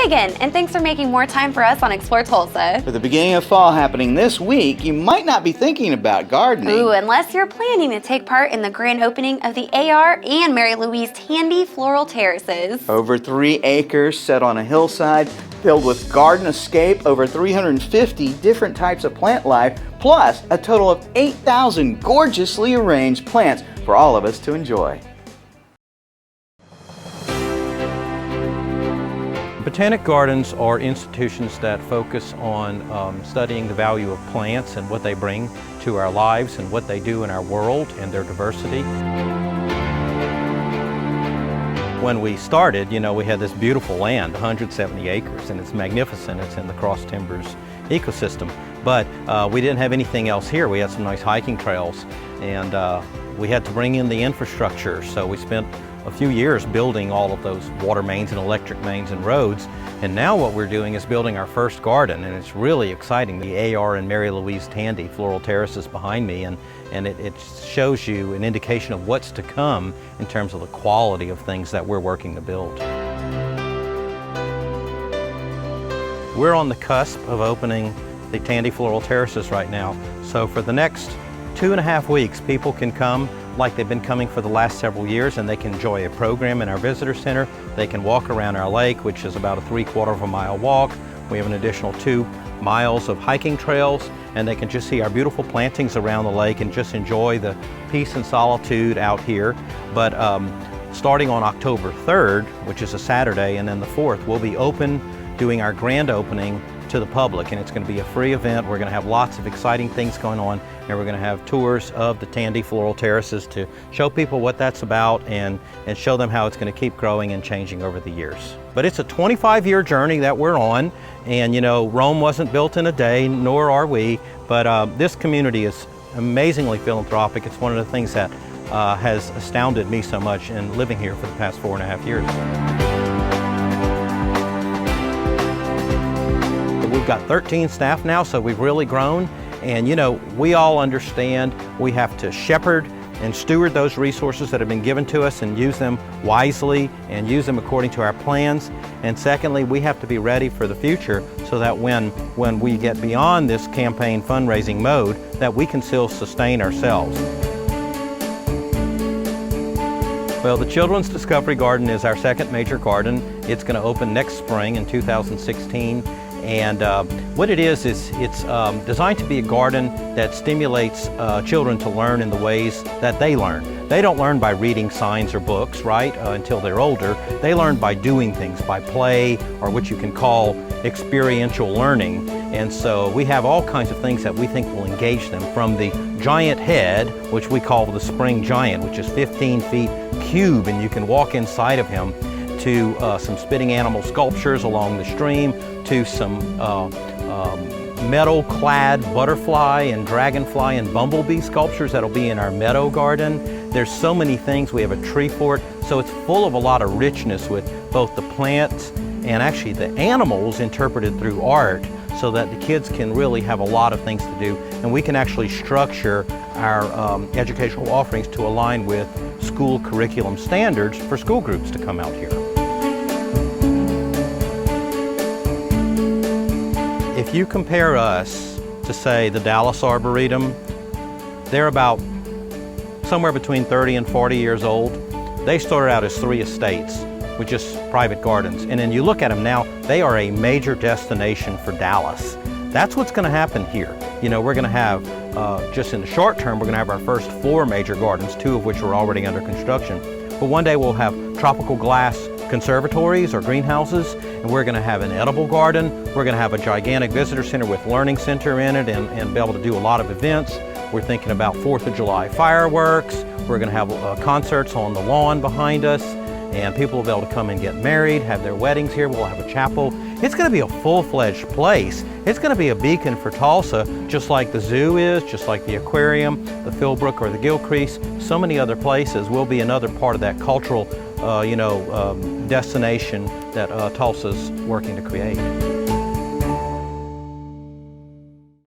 Reagan, and thanks for making more time for us on Explore Tulsa. With the beginning of fall happening this week, you might not be thinking about gardening. Ooh, unless you're planning to take part in the grand opening of the AR and Mary Louise Tandy Floral Terraces. Over 3 acres set on a hillside, filled with garden escape, over 350 different types of plant life, plus a total of 8,000 gorgeously arranged plants for all of us to enjoy. Botanic gardens are institutions that focus on studying the value of plants and what they bring to our lives and what they do in our world and their diversity. When we started, we had this beautiful land, 170 acres, and it's magnificent. It's in the Cross Timbers ecosystem. But we didn't have anything else here. We had some nice hiking trails, and we had to bring in the infrastructure. So we spent a few years building all of those water mains and electric mains and roads. And now what we're doing is building our first garden, and it's really exciting. The AR and Mary Louise Tandy Floral Terraces behind me, and it shows you an indication of what's to come in terms of the quality of things that we're working to build. We're on the cusp of opening the Tandy Floral Terraces right now. So for the next 2.5 weeks, people can come like they've been coming for the last several years, and they can enjoy a program in our visitor center. They can walk around our lake, which is about a 3/4 mile walk. We have an additional 2 miles of hiking trails, and they can just see our beautiful plantings around the lake and just enjoy the peace and solitude out here. But starting on October 3rd, which is a Saturday, and then the 4th, we'll be open, doing our grand opening to the public, and it's going to be a free event. We're going to have lots of exciting things going on, and we're going to have tours of the Tandy Floral Terraces to show people what that's about and show them how it's going to keep growing and changing over the years. But it's a 25-year journey that we're on, and Rome wasn't built in a day, nor are we, but this community is amazingly philanthropic. It's one of the things that has astounded me so much in living here for the past 4.5 years. We've got 13 staff now, so we've really grown. And we all understand we have to shepherd and steward those resources that have been given to us and use them wisely and use them according to our plans. And secondly, we have to be ready for the future so that when we get beyond this campaign fundraising mode, that we can still sustain ourselves. Well, the Children's Discovery Garden is our second major garden. It's going to open next spring in 2016. And what it is it's designed to be a garden that stimulates children to learn in the ways that they learn. They don't learn by reading signs or books, right, until they're older. They learn by doing things, by play, or what you can call experiential learning. And so we have all kinds of things that we think will engage them, from the giant head, which we call the spring giant, which is 15 feet cube, and you can walk inside of him, to some spitting animal sculptures along the stream, to some metal-clad butterfly and dragonfly and bumblebee sculptures that'll be in our meadow garden. There's so many things. We have a tree fort, so it's full of a lot of richness with both the plants and actually the animals interpreted through art, so that the kids can really have a lot of things to do, and we can actually structure our educational offerings to align with school curriculum standards for school groups to come out here. If you compare us to, say, the Dallas Arboretum, they're about somewhere between 30 and 40 years old. They started out as 3 estates with just private gardens. And then you look at them now, they are a major destination for Dallas. That's what's going to happen here. We're going to have, just in the short term, we're going to have our first 4 major gardens, 2 of which are already under construction. But one day we'll have tropical glass conservatories or greenhouses, and we're going to have an edible garden. We're going to have a gigantic visitor center with learning center in it, and be able to do a lot of events. We're thinking about 4th of July fireworks. We're going to have concerts on the lawn behind us, and people will be able to come and get married, have their weddings here. We'll have a chapel. It's going to be a full-fledged place. It's going to be a beacon for Tulsa, just like the zoo is, just like the aquarium, the Philbrook or the Gilcrease. So many other places will be another part of that cultural destination that Tulsa's working to create.